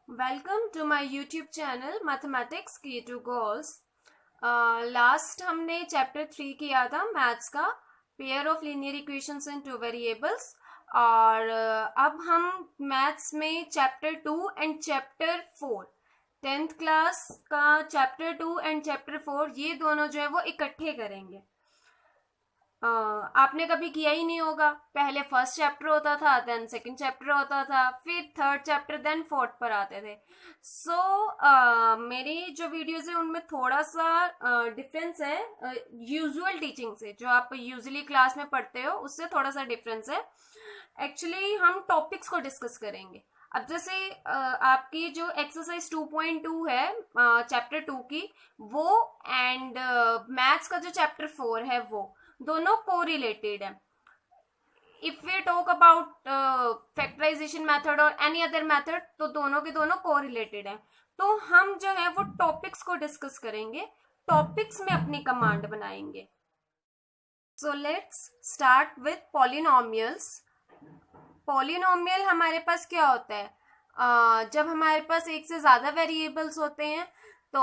Welcome to my YouTube channel mathematics key to goals. Last हमने chapter 3 किया था maths का, pair of linear equations in two variables. और अब हम मैथ्स में chapter 2 and chapter 4, 10th class का चैप्टर 2 एंड चैप्टर 4, ये दोनों जो है वो इकट्ठे करेंगे। आपने कभी किया ही नहीं होगा। पहले फर्स्ट चैप्टर होता था, देन सेकंड चैप्टर होता था, फिर थर्ड चैप्टर, देन फोर्थ पर आते थे। मेरी जो वीडियोस है उनमें थोड़ा सा डिफरेंस है यूजुअल टीचिंग से, जो आप यूजुअली क्लास में पढ़ते हो उससे थोड़ा सा डिफरेंस है। एक्चुअली हम टॉपिक्स को डिस्कस करेंगे। अब जैसे आपकी जो एक्सरसाइज 2.2 है चैप्टर 2 की, वो एंड मैथ्स का जो चैप्टर 4 है वो दोनों कोरिलेटेड है। If we talk about factorization method और एनी अदर मेथड, तो दोनों के दोनों कोरिलेटेड है। तो हम जो है वो टॉपिक्स को डिस्कस करेंगे, टॉपिक्स में अपनी कमांड बनाएंगे। So let's start with polynomials. Polynomial हमारे पास क्या होता है? जब हमारे पास एक से ज्यादा वेरिएबल्स होते हैं तो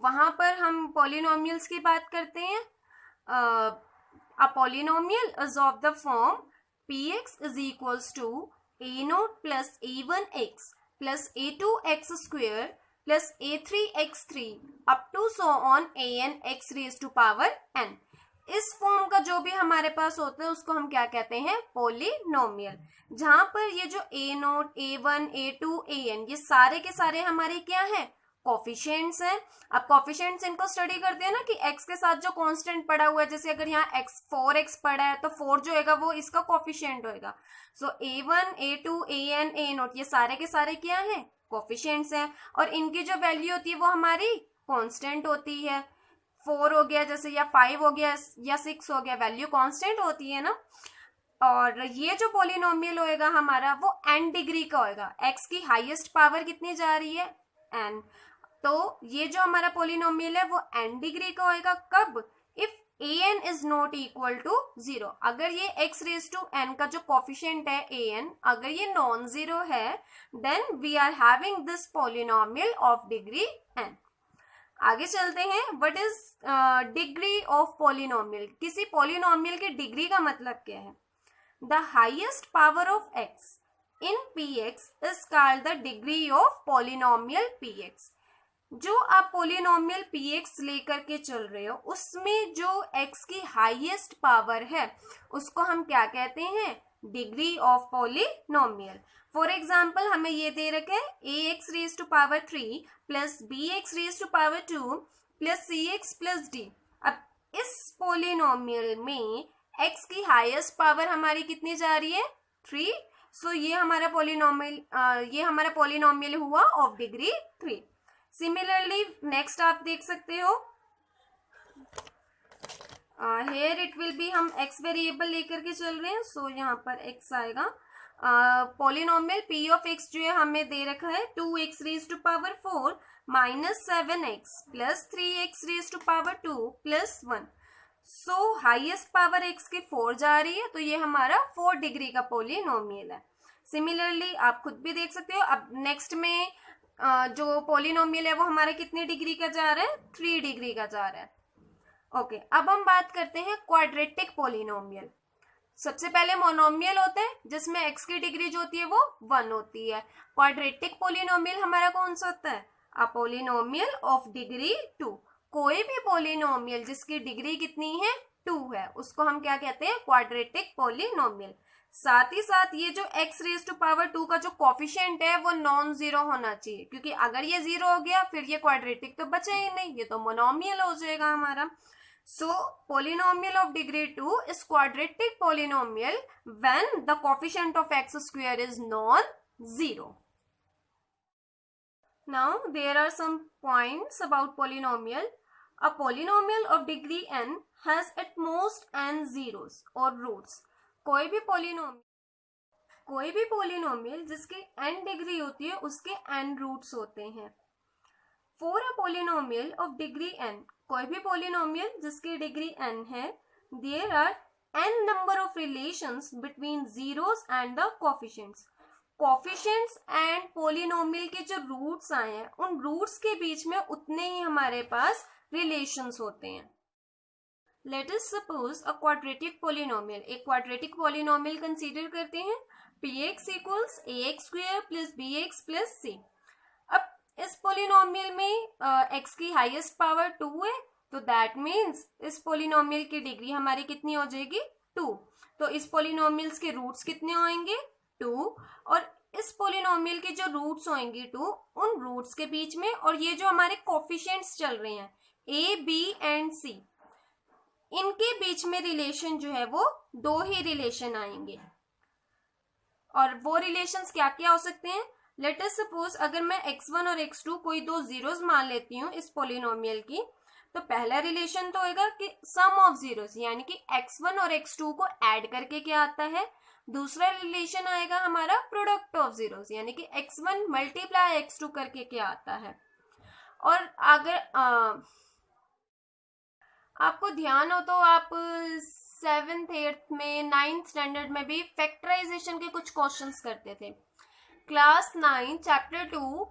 वहां पर हम पॉलिनोमियल्स की बात करते हैं। A polynomial is of the form px is equals to a0 plus a1x plus a2x square plus a3x3 up to so on an x raised to power n। इस फॉर्म का जो भी हमारे पास होता है उसको हम क्या कहते हैं? पॉलिनोमियल। जहां पर ये जो a0, a1, a2, an ये सारे के सारे हमारे क्या है? कोफिशिएंट्स हैं। अब कोफिशिएंट्स इनको स्टडी करते हैं ना कि x के साथ जो कांस्टेंट पड़ा हुआ है, जैसे अगर यहाँ x 4x पड़ा है तो 4 जो होगा वो इसका कोफिशिएंट होगा। सो a1, a2, an, a0 ये सारे के सारे क्या हैं? कोफिशिएंट्स हैं। और इनकी जो वैल्यू होती है वो हमारी कांस्टेंट होती है। 4 हो गया जैसे, या 5 हो गया या 6 हो गया, वैल्यू कांस्टेंट होती है ना। और ये जो पॉलिनोमियल होएगा हमारा वो n डिग्री का होएगा। x की हाईएस्ट पावर कितनी जा रही है? n। तो ये जो हमारा पॉलिनोमियल है वो n डिग्री का होएगा। कब? If an is not equal to 0। अगर ये x रेज टू n का जो कोफिशिएंट है an, अगर ये नॉन जीरो है, then we are having this polynomial of degree n। आगे चलते हैं। What is degree of polynomial? किसी पॉलिनोमियल की डिग्री का मतलब क्या है? The highest power of x in px is called the degree of polynomial px। जो आप पोलिनोमियल px लेकर के चल रहे हो उसमें जो x की हाईएस्ट पावर है उसको हम क्या कहते हैं? Degree of polynomial. For example हमें ये दे रखा है ax raise to power 3 plus bx raise to power 2 plus cx plus d। अब इस पोलिनोमियल में x की हाईएस्ट पावर हमारी कितनी जा रही है? 3। सो ये हमारा पॉलिनोमियल हुआ ऑफ डिग्री 3। सिमिलरली नेक्स्ट आप देख सकते हो, हेयर इट विल बी, हम x वेरिएबल लेकर के चल रहे हैं। सो यहाँ पर x आएगा। पॉलिनोमियल p ऑफ x जो है हमें दे रखा है 2x raise to power 4 minus 7x plus 3x raise to power 2 plus 1। So highest power x की 4 जा रही है, तो ये हमारा 4 डिग्री का पॉलिनोमियल है। सिमिलरली आप खुद भी देख सकते हो। अब नेक्स्ट में जो पॉलिनोमियल है वो हमारा कितनी डिग्री का जा रहा है? 3 डिग्री का जा रहा है। ओके, अब हम बात करते हैं क्वाड्रेटिक पॉलिनोमियल। सबसे पहले मोनोमियल होता है जिसमें x की डिग्री जो होती है वो 1 होती है। क्वाड्रेटिक पॉलिनोमियल हमारा कौन सा होता है? A polynomial of degree 2। कोई भी पॉलिनोमियल जिसकी डिग्री कितनी है? 2 है, उसको हम क्या कहते हैं? Quadratic polynomial. साथ ही साथ ये जो x रेज टू पावर 2 का जो कोफिशिएंट है वो नॉन जीरो होना चाहिए, क्योंकि अगर ये जीरो हो गया फिर ये क्वाड्रेटिक तो बचा ही नहीं, ये तो मोनोमियल हो जाएगा हमारा। So polynomial of degree 2 is quadratic polynomial when the coefficient of x square is non zero. Now there are some points about polynomial. A polynomial of degree n has at most n zeros or roots। कोई भी polynomial जिसकी n degree होती है उसके n roots होते हैं। For a polynomial of degree n, कोई भी पोलिनोमियल जिसकी डिग्री n है, there are n number of relations between zeros and the coefficients. Coefficients and polynomial के जो रूट्स आए हैं उन रूट्स के बीच में उतने ही हमारे पास रिलेशंस होते हैं. Let us suppose a quadratic polynomial. एक क्वाड्रेटिक पोलिनोमियल कंसीडर करते हैं. px equals ax square plus bx plus c. अब इस पोलिनोमियल में x की हाईएस्ट पावर 2 है, तो दैट मीन्स इस पोलिनोमियल की डिग्री हमारी कितनी हो जाएगी 2. तो इस पोलिनोमियल्स के रूट्स कितने होंगे 2, और इस पोलिनोमियल के जो रूट्स होंगे 2, उन रूट्स के बीच में और ये जो हमारे कोफिशिएंट्स चल रहे हैं a b एंड c, इनके बीच में रिलेशन जो है वो 2 ही रिलेशन आएंगे. और वो रिलेशंस क्या क्या हो सकते हैं. लेट अस सपोज अगर मैं x1 और x2 कोई दो जीरोस मान लेती हूँ इस पोलिनोमियल की, तो पहला रिलेशन तो होगा कि सम ऑफ जीरोस, यानी कि x1 और x2 को ऐड करके क्या आता है. दूसरा रिलेशन आएगा हमारा प्रोडक्ट ऑफ जीरोस, यानी कि x1 मल्टीप्लाई x2 करके क्या आता है. और अगर आपको ध्यान हो तो आप 7th 8th में 9th स्टैंडर्ड में भी फैक्टराइजेशन के कुछ क्वेश्चंस करते थे. क्लास 9 चैप्टर 2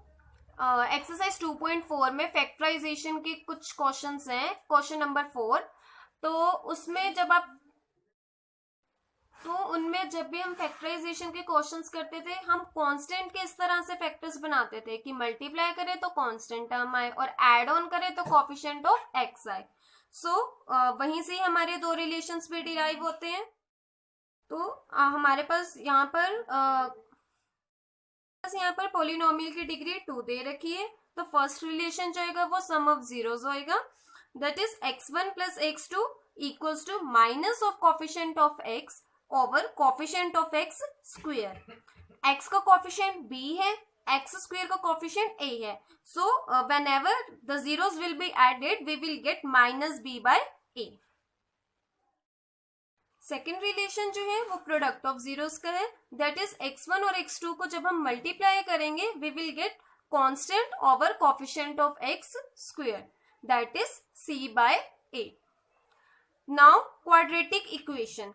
एक्सरसाइज 2.4 में फैक्टराइजेशन के कुछ क्वेश्चंस हैं. Question number 4. तो उनमें जब भी हम फैक्टराइजेशन के क्वेश्चंस करते थे, हम कांस्टेंट के इस तरह से फैक्टर्स बनाते थे कि मल्टीप्लाई करें तो कांस्टेंट टर्म आए और ऐड ऑन करें तो कोफिशिएंट ऑफ x आए. सो वहीं से हमारे दो रिलेशंस भी डिराइव होते हैं. तो हमारे पास यहाँ पर पोलिनोमियल की डिग्री 2 दे रखी है. तो फर्स्ट रिलेशन जो होगा वो सम ऑफ जीरोस होएगा, that is x1 plus x2 equals to minus of coefficient of x over coefficient of x square. x का कोफिशिएंट b है, x स्क्वायर का कोफिशिएंट a है. So whenever the zeros will be added, we will get minus b by a. Second relation जो है वो product of zeros का है, that is x1 और x2 को जब हम मल्टीप्लाई करेंगे we will get constant over coefficient of x square, that is c by a. Now quadratic equation.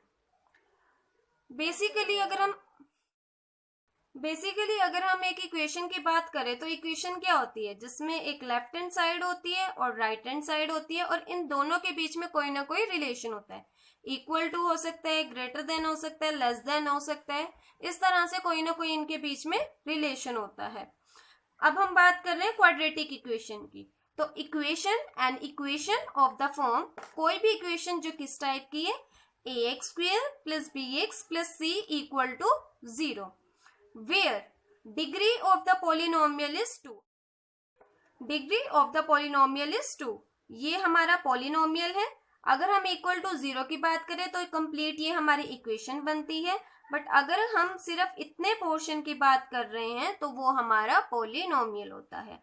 Basically अगर हम एक इक्वेशन की बात करें तो इक्वेशन क्या होती है, जिसमें एक लेफ्ट हैंड साइड होती है और राइट हैंड साइड होती है, और इन दोनों के बीच में कोई ना कोई रिलेशन होता है. इक्वल टू हो सकता है, ग्रेटर देन हो सकता है, लेस देन हो सकता है. इस तरह से कोई ना कोई इनके बीच में रिलेशन होता है. अब हम बात कर रहे हैं क्वाड्रेटिक इक्वेशन की. तो इक्वेशन ऑफ द फॉर्म, कोई भी इक्वेशन जो किस टाइप की है, ax square plus bx plus c equal to 0, where degree of the polynomial is 2. Degree of the polynomial is 2. ये हमारा पोलिनोमियल है. अगर हम इक्वल टू 0 की बात करें तो कंप्लीट ये हमारी इक्वेशन बनती है, बट अगर हम सिर्फ इतने पोर्शन की बात कर रहे हैं तो वो हमारा पोलिनोमियल होता है.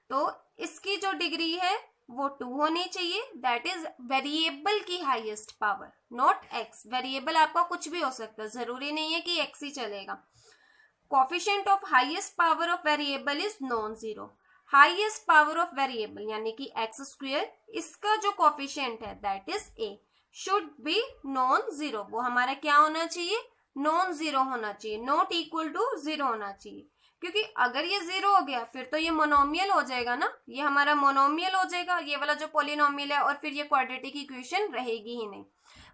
तो इसकी जो डिग्री है वो 2 होनी चाहिए, दैट इज वेरिएबल की highest power, not x. Variable आपका कुछ भी हो सकता है, जरूरी नहीं है कि x ही चलेगा. Coefficient of highest power of variable is non zero. Highest power of variable यानी कि x स्क्वायर, इसका जो कोफिशिएंट है that is a, should be non zero. वो हमारा क्या होना चाहिए, नॉन जीरो होना चाहिए, नॉट इक्वल टू 0 होना चाहिए. क्योंकि अगर ये 0 हो गया फिर तो ये मोनोमियल हो जाएगा ना, ये हमारा मोनोमियल हो जाएगा ये वाला जो पोलिनोमियल है, और फिर ये क्वाड्रेटिक इक्वेशन रहेगी ही नहीं.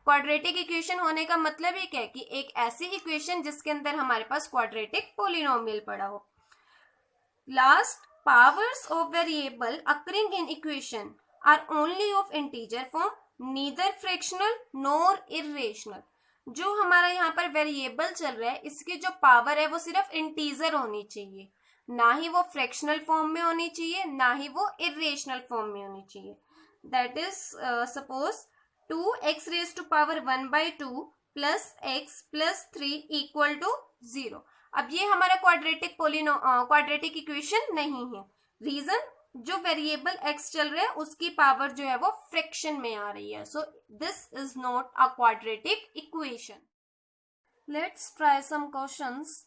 क्वाड्रेटिक इक्वेशन होने का मतलब ही क्या है कि एक ऐसी इक्वेशन जिसके अंदर हमारे पास क्वाड्रेटिक पोलिनोमियल पड़ा हो. Last, powers of variable occurring in equation are only of integer form, neither fractional nor irrational. जो हमारा यहाँ पर वेरिएबल चल रहा है इसकी जो पावर है वो सिर्फ इंटीजर होनी चाहिए, ना ही वो फ्रैक्शनल फॉर्म में होनी चाहिए, ना ही वो इरेशनल फॉर्म में होनी चाहिए. That is suppose 2x raise to power 1/2 plus x plus 3 equal to 0. अब ये हमारा क्वाड्रेटिक इक्वेशन नहीं है. रीजन, जो वेरिएबल x चल रहा है उसकी पावर जो है वो फ्रैक्शन में आ रही है. So this is not a quadratic equation. Let's try some questions.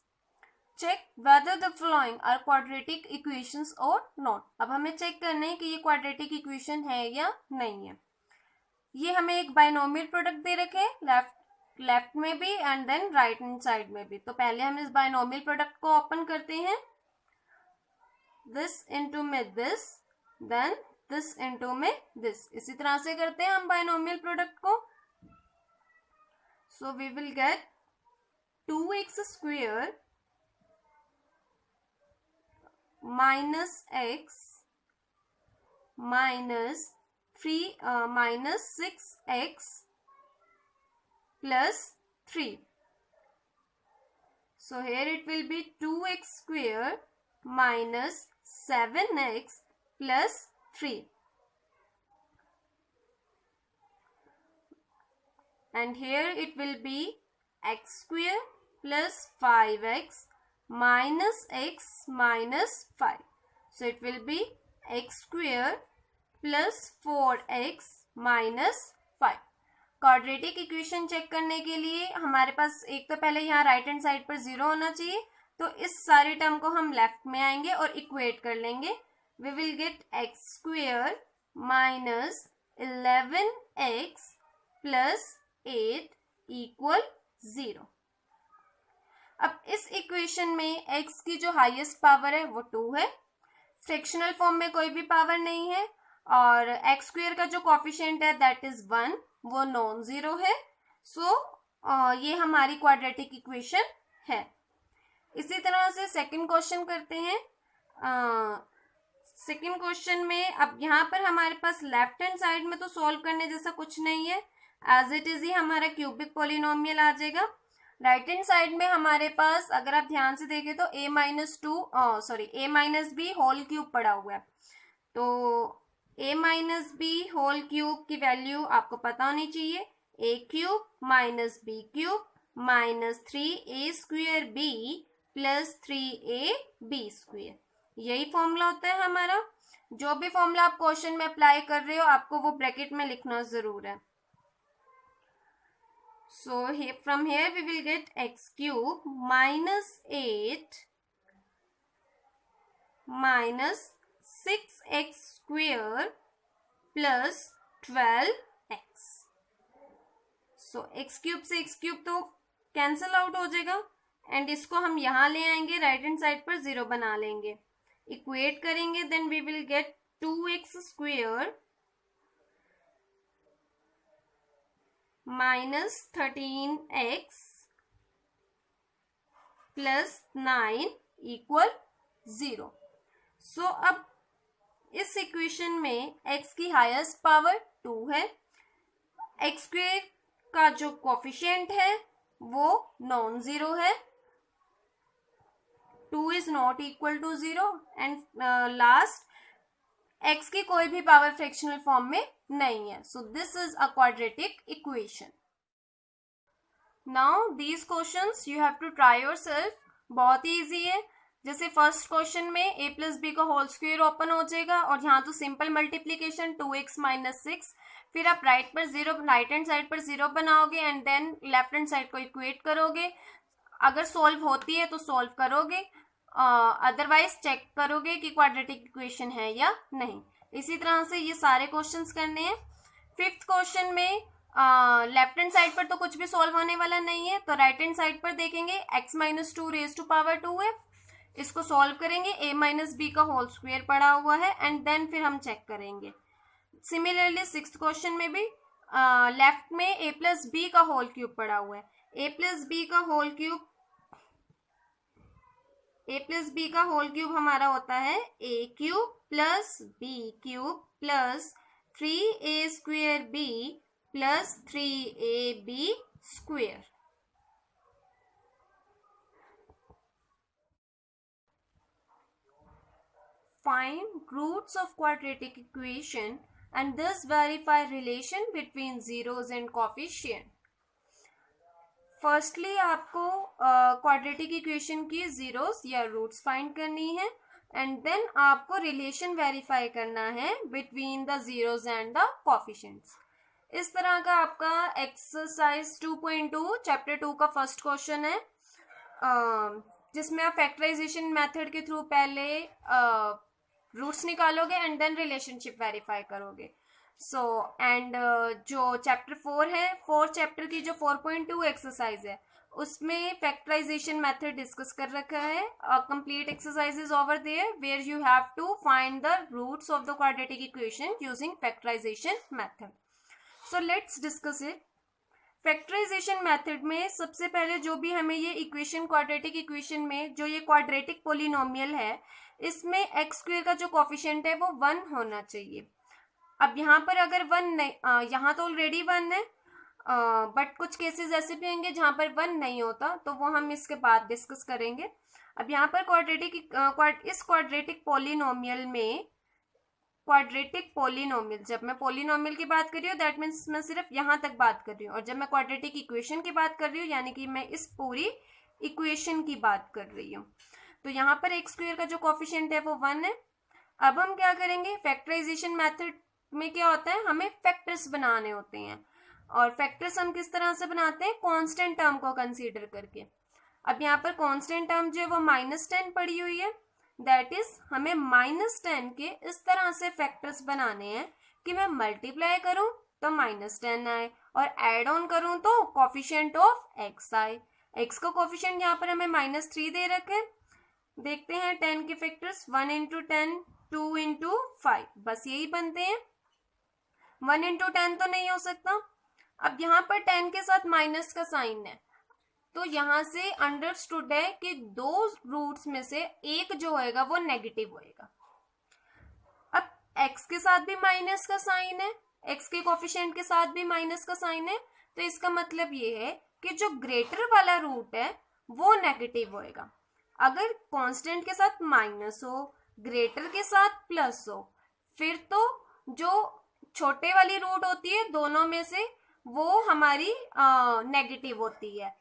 Check whether the following are quadratic equations और नॉट. अब हमें चेक करना है कि ये क्वाड्रेटिक इक्वेशन है या नहीं है. ये हमें एक बाइनोमियल प्रोडक्ट दे रखे हैं, लेफ्ट लेफ्ट में भी and then right hand side में भी। तो पहले हम इस बायनोमियल प्रोडक्ट को ओपन करते हैं, दिस इनटू में दिस, देन दिस इनटू में दिस, इसी तरह से करते हैं हम बायनोमियल प्रोडक्ट को। So we will get 2x square minus x minus 6x plus 3. So here it will be 2x square minus 7x plus 3. And here it will be x square plus 5x minus x minus 5. So it will be x square plus 4x minus 5. Quadratic equation check करने के लिए हमारे पास एक तो पहले यहाँ right hand side पर 0 होना चाहिए, तो इस सारे टर्म को हम लेफ्ट में आएंगे और इक्वेट कर लेंगे। We will get X square minus 11x plus 8 equal 0। अब इस इक्वेशन में x की जो हाईएस्ट पावर है वो 2 है, फ्रैक्शनल फॉर्म में कोई भी पावर नहीं है, और एक्स स्क्वेयर का जो कोफिशिएंट है दैट इज 1, वो नॉन जीरो है। सो ये हमारी क्वाड्रेटिक इक्वेशन है। इसी तरह से सेकंड क्वेश्चन करते हैं। सेकंड क्वेश्चन में अब यहाँ पर हमारे पास लेफ्ट हैंड साइड में तो सॉल्व करने जैसा कुछ नहीं है, एज इट इज ही हमारा क्यूबिक पॉलिनोमियल आ जाएगा। राइट हैंड साइड में हमारे पास अगर आप ध्यान से देखें तो a minus B whole cube पड़ा हुआ है, तो a minus B whole cube की वैल्यू आपको पता होनी चाहिए, a cube minus B cube minus 3a square b plus 3ab square, यही फॉर्मूला होता है हमारा। जो भी फॉर्मूला आप क्वेश्चन में अप्लाई कर रहे हो आपको वो ब्रैकेट में लिखना जरूर है। So from here we will get x cube minus 8 minus 6x square plus 12x. So x cube से x cube तो कैंसल आउट हो जाएगा एंड इसको हम यहाँ ले आएंगे, राइट हैंड साइड पर 0 बना लेंगे, इक्वेट करेंगे, then we will get 2x square minus 13x plus 9 equal 0। So अब इस इक्वेशन में x की हाईएस्ट पावर 2 है, x स्क्वेयर का जो कोफिशिएंट है वो नॉन जीरो है, 2 is not equal to 0 and last x की कोई भी पावर फ्रैक्शनल फॉर्म में नहीं है। So this is a quadratic equation. Now these questions you have to try yourself, बहुत ही इजी है। जैसे फर्स्ट क्वेश्चन में a प्लस बी का होल स्क्वायर ओपन हो जाएगा और यहाँ तो सिंपल मल्टीप्लीकेशन 2x माइनस 6, फिर आप राइट हैंड साइड पर 0 बनाओगे and then left hand side को इक्वेट करोगे। अगर सॉल्व होती है तो सॉल्व करोगे, अदरवाइज चेक करोगे कि क्वाड्रेटिक इक्वेशन है या नहीं। इसी तरह से ये सारे क्वेश्चंस करने हैं। फिफ्थ क्वेश्चन में लेफ्ट हैंड साइड पर तो कुछ भी सॉल्व होने वाला नहीं है, तो राइट हैंड साइड पर देखेंगे x minus 2 raise to power 2 है, इसको सॉल्व करेंगे, a माइनस बी का होल स्क्वायर पड़ा हुआ है एंड देन फिर हम चेक करेंगे। सिमिलरली सिक्स्थ क्वेश्चन में भी लेफ्ट में a प्लस बी का होल क्यूब पड़ा हुआ है, a प्लस बी का होल क्यूब हमारा होता है a cube plus b cube plus 3a square b plus 3ab square. Find roots of quadratic equation and thus verify relation between zeros and coefficient. Firstly आपको quadratic equation की zeros या roots find करनी है and then आपको relation verify करना है between the zeros and the coefficients. इस तरह का आपका एक्सरसाइज 2.2 चैप्टर 2 का फर्स्ट क्वेश्चन है, जिसमें आप फैक्टराइजेशन मेथड के थ्रू पहले रूट्स निकालोगे एंड देन रिलेशनशिप वेरीफाई करोगे। सो एंड जो चैप्टर 4 है, 4 चैप्टर की जो 4.2 एक्सरसाइज है उसमें फैक्टराइजेशन मेथड डिस्कस कर रखा है. Complete exercise is over there where you have to find the roots of the quadratic equation using factorization method. So let's discuss it. Factorization method में सबसे पहले जो भी हमें ये इक्वेशन, क्वाड्रेटिक इक्वेशन में जो ये क्वाड्रेटिक पोलिनोमियल है, इसमें एक्स स्क्वायर का जो कोफिशिएंट है वो 1 होना चाहिए. अब यहाँ पर अगर 1 नहीं, यहाँ तो ऑलरेडी 1 है, बट कुछ केसेस ऐसे भी होंगे जहां पर 1 नहीं होता, तो वो हम इसके बाद डिस्कस करेंगे. अब यहाँ पर इस क्वाड्रेटिक पोलिनोमियल में, क्वाड्रेटिक पोलिनोमियल, जब मैं पोलिनोमियल की बात कर रही हूँ दैट मीन्स मैं सिर्फ यहाँ तक बात कर रही हूँ, और जब मैं क्वाड्रेटिक इक्वेशन की बात कर रही हूँ यानी कि मैं इस पूरी इक्वेशन की बात कर रही हूँ. तो यहाँ पर एक्स स्क्वायर का जो कोफिशिएंट है वो 1 है. अब हम क्या करेंगे, फैक्टराइजेशन मेथड में क्या होता है, हमें फैक्टर्स बनाने होते हैं, और फैक्टर्स हम किस तरह से बनाते हैं, कांस्टेंट टर्म को कंसीडर करके. अब यहाँ पर कांस्टेंट टर्म जो है वो -10 पड़ी हुई है, दैट इज हमें -10 के इस तरह से फैक्टर्स बनाने हैं कि मैं मल्टीप्लाई करूं तो -10 आए और एड ऑन करूं तो कोफिशिएंट ऑफ एक्स आए. एक्स का कोफिशिएंट यहाँ पर हमें -3 दे रखे. देखते हैं 10 के फैक्टर्स, 1 इंटू 10, 2 इंटू 5, बस यही बनते हैं. 1 इंटू 10 तो नहीं हो सकता. अब यहाँ पर 10 के साथ माइनस का साइन है, तो यहां से अंडरस्टूड है कि दो रूट्स में से एक जो होएगा वो नेगेटिव होएगा. अब x के साथ भी माइनस का साइन है, x के कोफिशिएंट के साथ भी माइनस का साइन है, तो इसका मतलब ये है कि जो ग्रेटर वाला रूट है वो नेगेटिव होएगा. अगर कांस्टेंट के साथ माइनस हो, ग्रेटर के साथ प्लस हो, फिर तो जो छोटे वाली रूट होती है दोनों में से वो हमारी नेगेटिव होती है.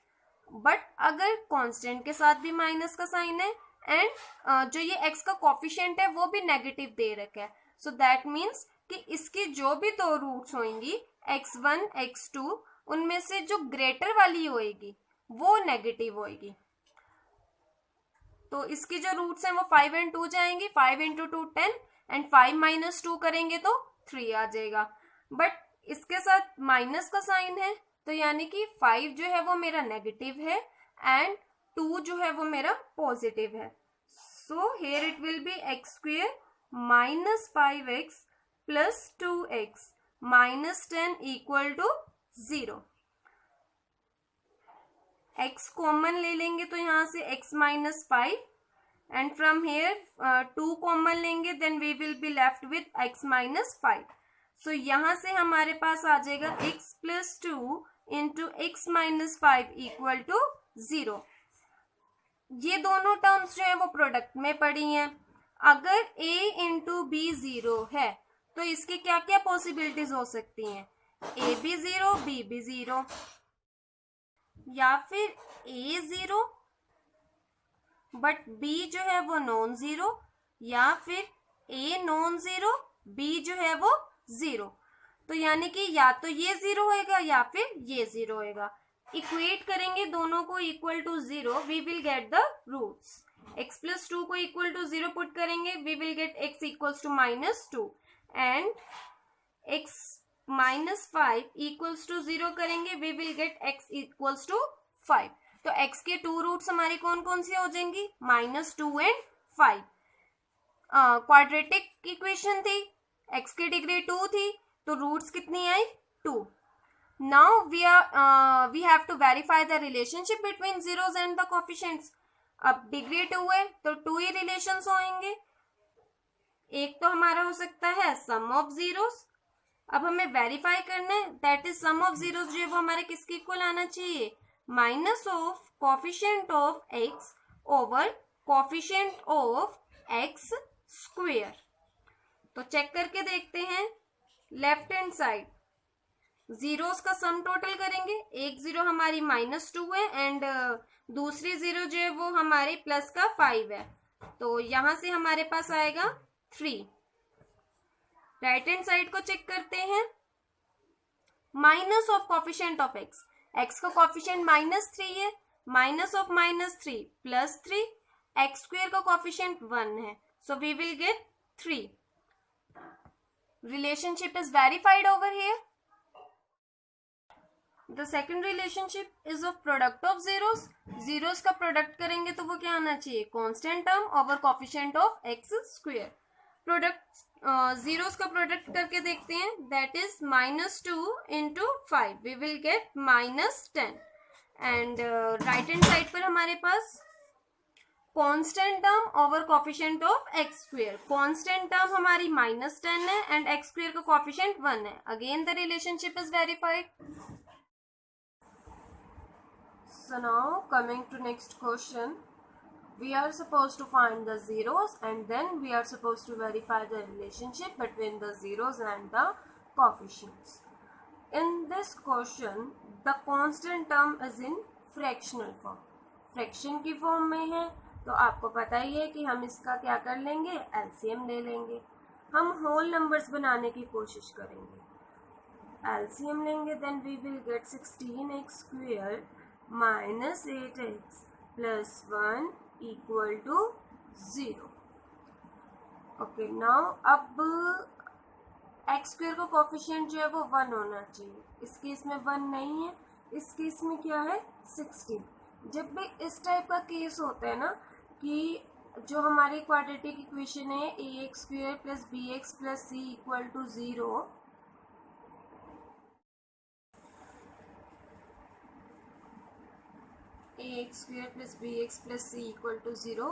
बट अगर कांस्टेंट के साथ भी माइनस का साइन है एंड जो ये x का कोफिशिएंट है वो भी नेगेटिव दे रखा है, सो दैट मीन्स कि इसकी जो भी दो रूट्स होंगी x1 x2, उनमें से जो ग्रेटर वाली होएगी वो नेगेटिव होएगी. तो इसकी जो रूट्स हैं वो 5 एंड 2 जाएंगी. 5 इंटू 2 10 एंड 5 माइनस 2 करेंगे तो 3 आ जाएगा. बट इसके साथ माइनस का साइन है, तो यानी कि 5 जो है वो मेरा नेगेटिव है एंड 2 जो है वो मेरा पॉजिटिव है. So here it will be x square minus 5x plus 2x minus 10 equal to 0. x common ले लेंगे तो यहाँ से x minus 5 and from here 2 common लेंगे, then we will be left with x minus 5. So यहां से हमारे पास आ जाएगा x plus 2 into x minus 5 equal to 0. ये दोनों टर्म्स जो है वो प्रोडक्ट में पड़ी हैं. अगर a इंटू बी 0 है तो इसकी क्या क्या पॉसिबिलिटीज हो सकती हैं, a भी 0 b भी 0, या फिर a 0 बट b जो है वो नॉन जीरो, या फिर a नॉन जीरो b जो है वो 0. तो यानी कि या तो ये 0 होएगा या फिर ये 0 होएगा. इक्वेट करेंगे दोनों को equal to 0, we will get the roots. x plus 2 को इक्वल टू 0 पुट करेंगे, we will get x equals to -2 and x minus 5 equals to 0 करेंगे, we will get x equals to 5. तो x के 2 roots हमारी कौन कौन सी हो जाएंगी, -2 एंड 5. क्वाड्रेटिक इक्वेशन थी, x की डिग्री 2 थी, तो रूट्स कितनी आई, 2. Now we have to verify the relationship between zeros and the coefficients. अब डिग्री 2 है तो 2 ही रिलेशंस होंगे. एक तो हमारा हो सकता है सम ऑफ जीरोस. अब हमें वेरीफाई करना है, that is sum of zeros जो है वो हमारे किसके इक्वल आना चाहिए, minus of coefficient of x over coefficient of x square. तो चेक करके देखते हैं. लेफ्ट हैंड साइड जीरोस का सम टोटल करेंगे. एक जीरो हमारी -2 है एंड दूसरी जीरो जो है वो हमारी प्लस का 5 है, तो यहां से हमारे पास आएगा 3. राइट हैंड साइड को चेक करते हैं. Minus of coefficient of x, x का कोफिशिएंट -3 है, minus of -3 plus 3, x square का कोफिशिएंट 1 है, so we will get 3. relationship is verified over here. The second relationship is of product of zeros. zeros का product करेंगे तो वो क्या आना चाहिए, constant term over coefficient of x square. Product zeros का प्रोडक्ट करके देखते हैं. That is -2 into 5 we will get -10. And right hand side पर हमारे पास constant term over coefficient of x square. Constant term हमारी -10 है एंड एक्स स्क्वायर का कोफिशिएंट 1 है. Again the relationship is verified. So now coming to next question, we are supposed to find the zeros and then we are supposed to verify the relationship between the zeros and the coefficients. In this question, the constant term is in fractional form. Fraction की form में है तो आपको पता ही है कि हम इसका क्या कर लेंगे, एलसीएम ले लेंगे. हम होल नंबर्स बनाने की कोशिश करेंगे. एलसीएम लेंगे then we will get 16x square minus 8x plus 1 equal to 0. Okay, now अब x स्क्वायर का कोफिशिएंट जो है वो 1 होना चाहिए. इस केस में 1 नहीं है. इस केस में क्या है, 16. जब भी इस टाइप का केस होता है ना कि जो हमारी क्वाड्रेटिक इक्वेशन है ax square plus bx plus c equal to 0, ax square plus bx plus c equal to 0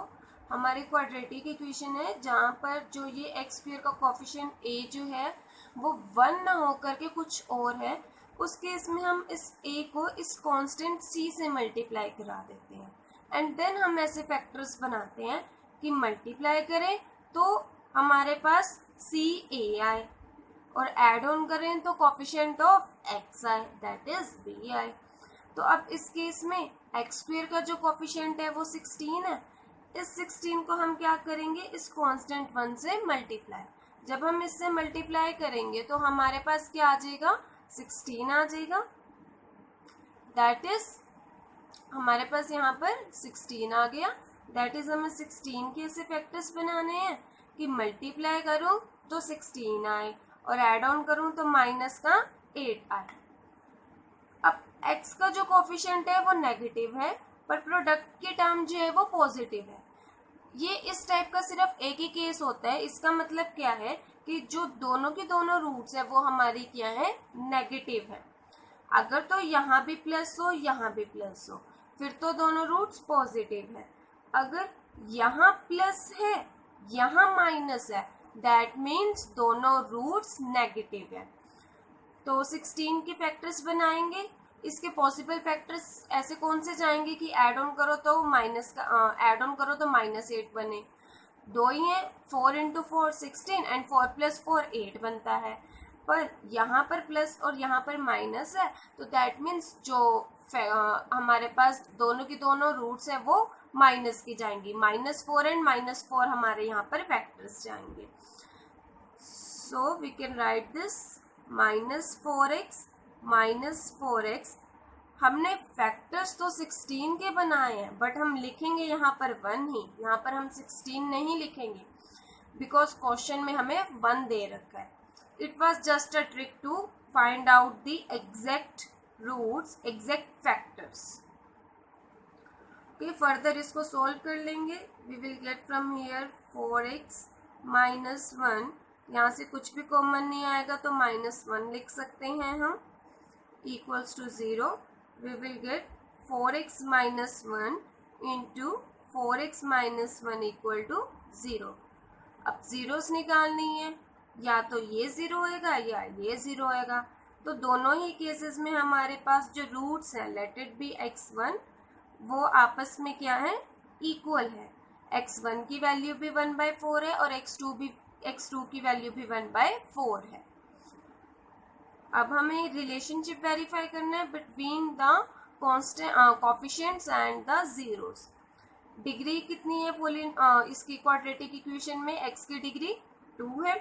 हमारी क्वाड्रेटिक इक्वेशन है जहाँ पर जो ये एक्स स्क्वायर का कोफिशिएंट a जो है वो 1 ना होकर के कुछ और है. उस केस में हम इस a को इस कांस्टेंट c से मल्टीप्लाई करा देते हैं एंड देन हम ऐसे फैक्टर्स बनाते हैं कि मल्टीप्लाई करें तो हमारे पास c a आए और ऐड ऑन करें तो कोफिशिएंट ऑफ x आए, दैट इज b आए. तो अब इस केस में एक्स स्क्वायर का जो कोफिशिएंट है वो 16 है. इस 16 को हम क्या करेंगे, इस कांस्टेंट 1 से मल्टीप्लाई. जब हम इससे मल्टीप्लाई करेंगे तो हमारे पास क्या आ जाएगा, 16 आ जाएगा. दैट इज हमारे पास यहाँ पर 16 आ गया. दैट इज हमें 16 के ऐसे फैक्टर्स बनाने हैं कि मल्टीप्लाई करूँ तो 16 आए और ऐड ऑन करूँ तो माइनस का 8 आए. अब x का जो कोफिशिएंट है वो नेगेटिव है पर प्रोडक्ट की टर्म जो है वो पॉजिटिव है. ये इस टाइप का सिर्फ एक ही केस होता है. इसका मतलब क्या है कि जो दोनों की दोनों रूट्स है वो हमारी क्या है, नेगेटिव है. अगर तो यहाँ भी प्लस हो यहाँ भी प्लस हो फिर तो दोनों रूट्स पॉजिटिव है. अगर यहाँ प्लस है यहाँ माइनस है दैट मीन्स दोनों रूट्स नेगेटिव है. तो 16 के फैक्टर्स बनाएंगे. इसके पॉसिबल फैक्टर्स ऐसे कौन से जाएंगे कि ऐड ऑन करो तो माइनस का ऐड ऑन करो तो -8 बने. दो ही है, 4 इंटू 4 16 एंड 4 प्लस 4 8 बनता है. पर यहाँ पर प्लस और यहाँ पर माइनस है तो दैट मीन्स जो हमारे पास दोनों की दोनों रूट्स है वो माइनस की जाएंगी. -4 एंड -4 हमारे यहाँ पर फैक्टर्स जाएंगे. So we can write this -4x हमने फैक्टर्स तो 16 के बनाए हैं बट हम लिखेंगे यहाँ पर 1 ही. यहाँ पर हम 16 नहीं लिखेंगे बिकॉज क्वेश्चन में हमें 1 दे रखा है. It was just a trick to find out the exact roots, exact factors. Okay, further इसको सोल्व कर लेंगे. We will get from here 4x -1. यहाँ से कुछ भी कॉमन नहीं आएगा तो -1 लिख सकते हैं हम, equals to 0. We will get 4x -1 into 4x -1 equal to 0. अब जीरोस निकालनी है, या तो ये 0 होएगा या ये 0 होएगा. तो दोनों ही केसेस में हमारे पास जो रूट्स हैं लेट इट बी x1 वो आपस में क्या है, इक्वल है. x1 की वैल्यू भी 1/4 है और x2 की वैल्यू भी 1/4 है. अब हमें रिलेशनशिप वेरीफाई करना है between the coefficients and the zeros. Degree कितनी है इसकी क्वाड्रेटिक इक्वेशन में, x की डिग्री 2 है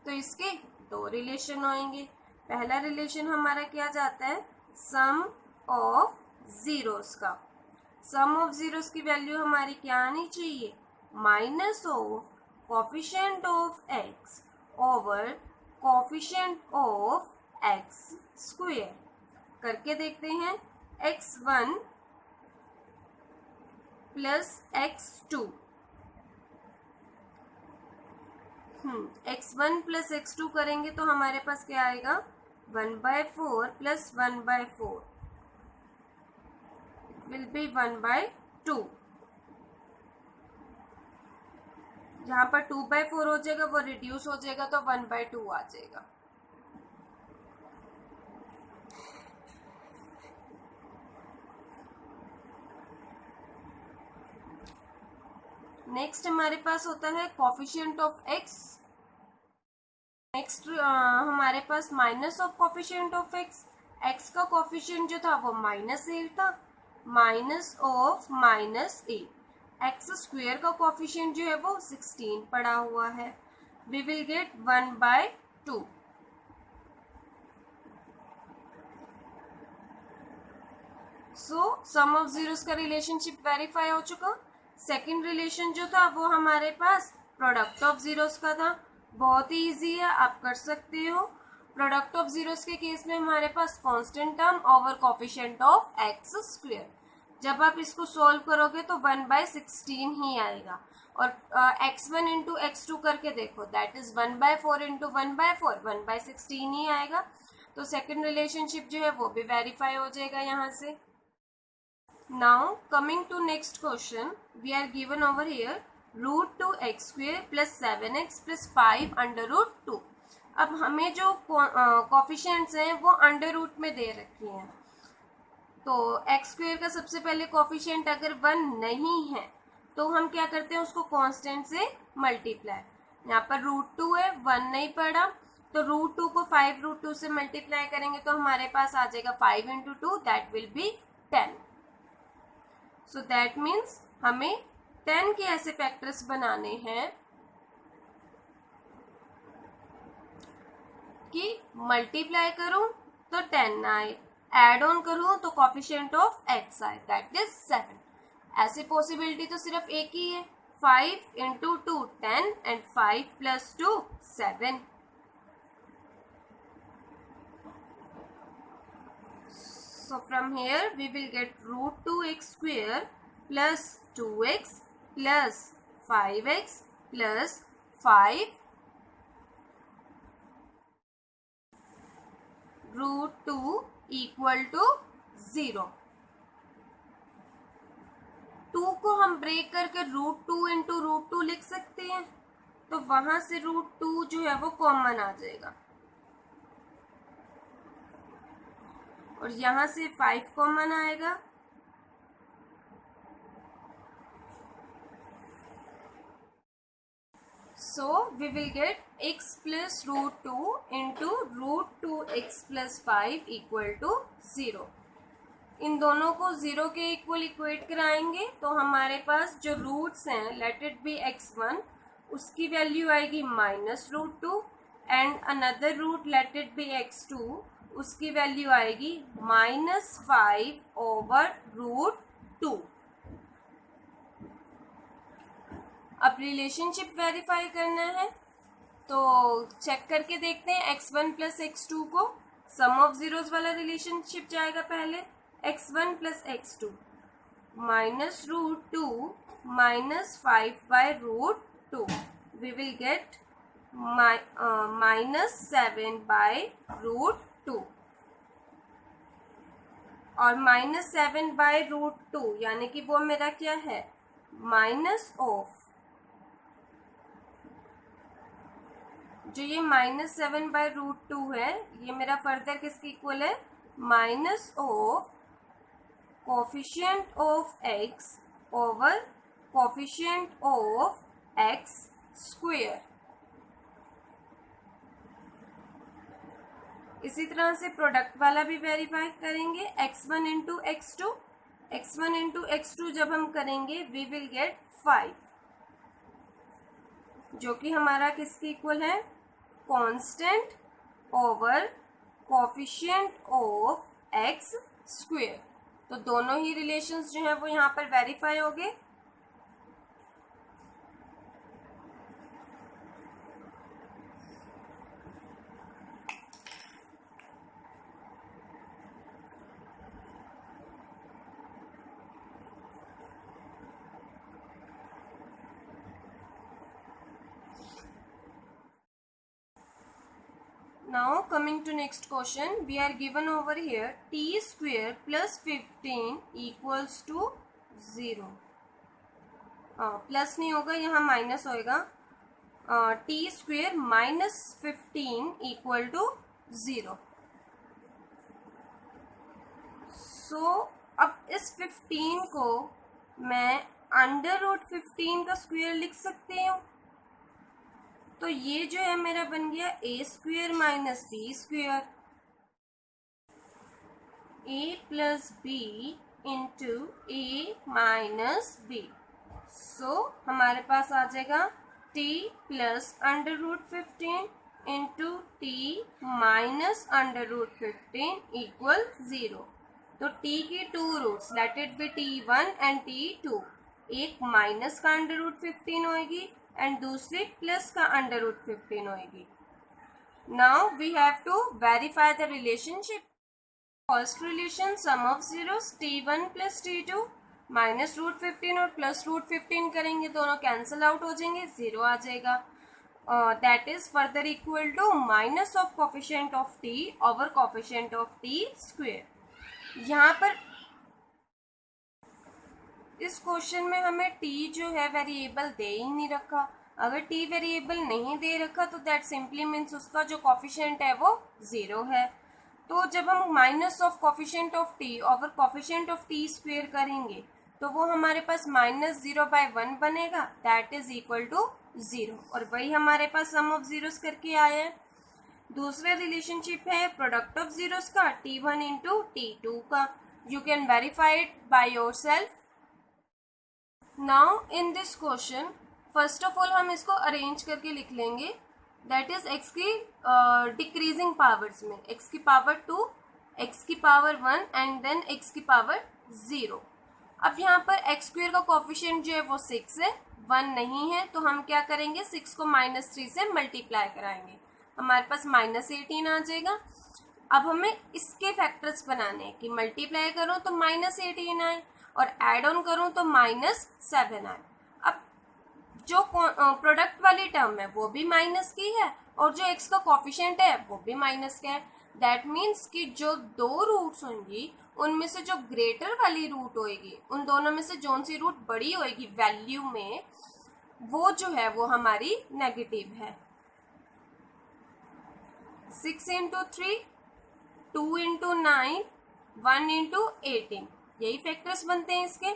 तो इसके 2 रिलेशन होंगे. पहला रिलेशन हमारा क्या जाता है, सम ऑफ जीरोस का. सम ऑफ जीरोस की वैल्यू हमारी क्या आनी चाहिए, minus of coefficient of x over coefficient of x square. करके देखते हैं। x1 plus x2, x1 plus x2 करेंगे तो हमारे पास क्या आएगा, 1/4 प्लस 1/4 विल बी 1/2। जहां पर 2/4 हो जाएगा वो रिड्यूस हो जाएगा तो 1/2 आ जाएगा। नेक्स्ट हमारे पास होता है कोफिशिएंट ऑफ एक्स। नेक्स्ट हमारे पास minus of coefficient of x. X का कोफिशिएंट जो था वो -8 था, माइनस ऑफ -8। एक्स स्क्वायर का कोफिशिएंट जो है वो 16 पड़ा हुआ है। We will get 1/2। So sum of zeros का रिलेशनशिप वेरीफाई हो चुका। सेकंड रिलेशन जो था वो हमारे पास प्रोडक्ट ऑफ जीरोस का था। बहुत ही इजी है, आप कर सकते हो। प्रोडक्ट ऑफ जीरोस के केस में हमारे पास constant term over coefficient of x square. जब आप इसको सॉल्व करोगे तो 1/16 ही आएगा। और x1 इंटू x2 करके देखो, दैट इज 1/4 इंटू 1/4, 1/16 ही आएगा। तो सेकंड रिलेशनशिप जो है वो भी वेरीफाई हो जाएगा यहाँ से। Now coming to next question, we are given over here √2x² plus 7x plus 5 √2। अब हमें जो कोफिशिएंट्स हैं वो अंडर रूट में दे रखी हैं। तो x² का सबसे पहले कोफिशिएंट अगर 1 नहीं है तो हम क्या करते हैं, उसको कांस्टेंट से मल्टीप्लाई। यहाँ पर √2 है, 1 नहीं पड़ा, तो √2 को 5√2 से मल्टीप्लाई करेंगे तो हमारे पास आ जाएगा 5 into 2, that will be 10। So that means हमें 10 के ऐसे फैक्टर्स बनाने हैं कि मल्टीप्लाई करूं तो 10 आए, एड ऑन करूं तो कोफिशिएंट ऑफ x आए, दैट इज 7। ऐसी पॉसिबिलिटी तो सिर्फ एक ही है, 5 into 2 10 and 5 plus 2 7। So from here we will get √2x² plus 2x plus 5x plus 5 √2 equal to 0। 2 को हम ब्रेक करके √2 इंटू √2 लिख सकते हैं, तो वहां से √2 जो है वो कॉमन आ जाएगा और यहां से 5 कॉमन आएगा। So we will get x plus √2 into √2x plus 5 equal to 0। इन दोनों को 0 के इक्वल इक्वेट कराएंगे तो हमारे पास जो रूट्स हैं, लेट इट बी x1, उसकी वैल्यू आएगी -√2 and another root late it B x2, उसकी वैल्यू आएगी -5/√2। अब रिलेशनशिप वेरीफाई करना है तो चेक करके देखते हैं। x1 प्लस x2 को सम ऑफ जीरोस वाला रिलेशनशिप जाएगा पहले, x1 plus x2 -√2 -5/√2, we will gate -7/√2 और -7/√2 यानी कि वो मेरा क्या है, माइनस ऑफ, जो ये -7/√2 है ये मेरा फर्दर किसके इक्वल है, minus of coefficient of x over coefficient of x square. इसी तरह से प्रोडक्ट वाला भी वेरीफाई करेंगे, x1 into x2, x1 into x2 जब हम करेंगे वी विल गेट 5, जो कि हमारा किसके इक्वल है, constant over coefficient of x square. तो दोनों ही रिलेशंस जो है वो यहाँ पर वेरीफाई हो गए। Now coming to next question, we are given over here t square plus 15 equals to 0. Plus नहीं होगा, यहाँ माइनस होएगा. T square minus 15 equal to 0. So अब इस 15 को मैं अंडर रूट 15 का स्क्वेयर लिख सकती हूँ. तो ये जो है मेरा बन गया A square minus B square, A plus B into A minus B. So हमारे पास आ जाएगा t plus under root 15 into T minus under root 15 equal 0. तो t की two roots, let it be t1 and t2. एक minus का under root 15 होएगी and दूसरी प्लस का अंडर रूट 15 होएगी. Now we have to verify the relationship. First relation sum of zeros t1 plus t2 minus root 15 और plus root 15 करेंगे, दोनों cancel out हो जाएंगे, 0 आ जाएगा. That is further equal to minus of coefficient of t over coefficient of t square. यहाँ पर इस क्वेश्चन में हमें t जो है वेरिएबल दे ही नहीं रखा. अगर t वेरिएबल नहीं दे रखा तो दैट सिंपली मीन्स उसका जो कोफिशिएंट है वो 0 है. तो जब हम minus of coefficient of t over coefficient of t square करेंगे तो वो हमारे पास माइनस 0/1 बनेगा, दैट इज इक्वल टू 0. और वही हमारे पास सम ऑफ जीरोस करके आया है. दूसरा रिलेशनशिप है प्रोडक्ट ऑफ जीरोस का t1 इंटू t2 का. You can verify it by your self. Now in this question first of all हम इसको अरेंज करके लिख लेंगे. दैट इज x की डिक्रीजिंग पावर्स में, x की पावर 2, x की पावर 1 एंड देन x की पावर 0. अब यहाँ पर x स्क्वायर का कोफिशिएंट जो है वो 6 है, 1 नहीं है. तो हम क्या करेंगे, 6 को -3 से मल्टीप्लाई कराएंगे, हमारे पास -18 आ जाएगा. अब हमें इसके फैक्टर्स बनाने हैं कि मल्टीप्लाई करूँ तो -18 आए और एड ऑन करूँ तो -7 आए. अब जो प्रोडक्ट वाली टर्म है वो भी माइनस की है और जो x का कोफिशिएंट है वो भी माइनस का है. दैट मीन्स कि जो दो रूट्स होंगी उनमें से जो ग्रेटर वाली रूट होएगी, उन दोनों में से जोन सी रूट बड़ी होएगी वैल्यू में, वो जो है वो हमारी नेगेटिव है. 6 इंटू 3, 2 इंटू 9, 1 इंटू 18, यही फैक्टर्स बनते हैं इसके.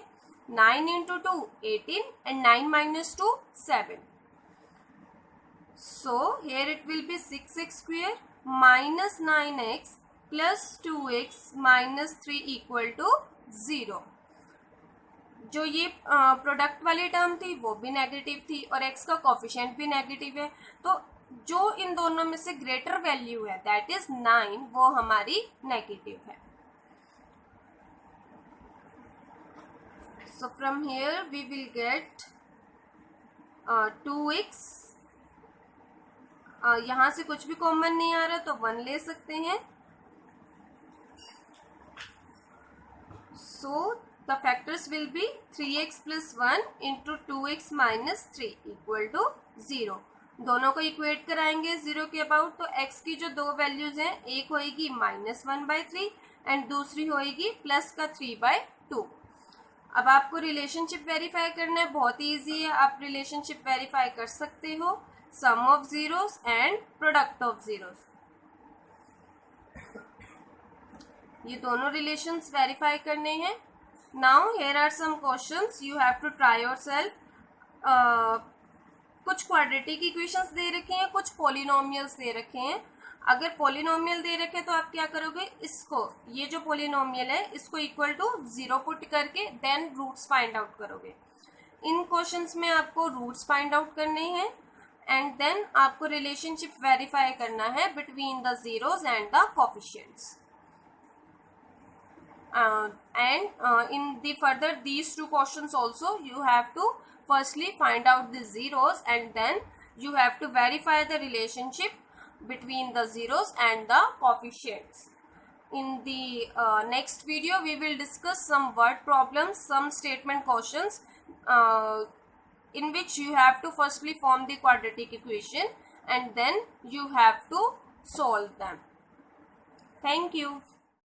9 into 2 18 and 9 minus 2 7. So here it will be 6x square minus 9x plus 2x minus 3 equal to 0. जो ये प्रोडक्ट वाली टर्म थी वो भी नेगेटिव थी और x का कोफिशिएंट भी नेगेटिव है. तो जो इन दोनों में से ग्रेटर वैल्यू है दैट इज 9, वो हमारी नेगेटिव है. So from here we will get 2x. यहाँ से कुछ भी कॉमन नहीं आ रहा तो 1 ले सकते हैं. So the factors will be 3x plus 1 into 2x minus 3 equal to 0. दोनों को इक्वेट कराएंगे 0 के अबाउट. तो x की जो दो वैल्यूज हैं, एक होएगी -1/3 एंड दूसरी होएगी प्लस का 3/2. अब आपको रिलेशनशिप वेरीफाई करना है, बहुत ही ईजी है. आप रिलेशनशिप वेरीफाई कर सकते हो sum of zeros and product of zeros. ये दोनों रिलेशंस वेरीफाई करने हैं. Now here are some questions, you have to try yourself. कुछ क्वाड्रेटिक इक्वेशंस दे रखे हैं, कुछ पॉलिनोमियल्स दे रखे हैं. अगर पॉलिनोमियल दे रखे तो आप क्या करोगे, इसको, ये जो पॉलिनोमियल है इसको इक्वल टू 0 पुट करके देन रूट्स फाइंड आउट करोगे. इन क्वेश्चंस में आपको रूट्स फाइंड आउट करने हैं एंड देन आपको रिलेशनशिप वेरीफाई करना है between the zeros and the coefficients. In the further these two questions also you have to firstly find out the zeros and then you have to verify the relationship between the zeros and the coefficients. In the next video we will discuss some word problems, some statement questions in which you have to firstly form the quadratic equation and then you have to solve them. Thank you.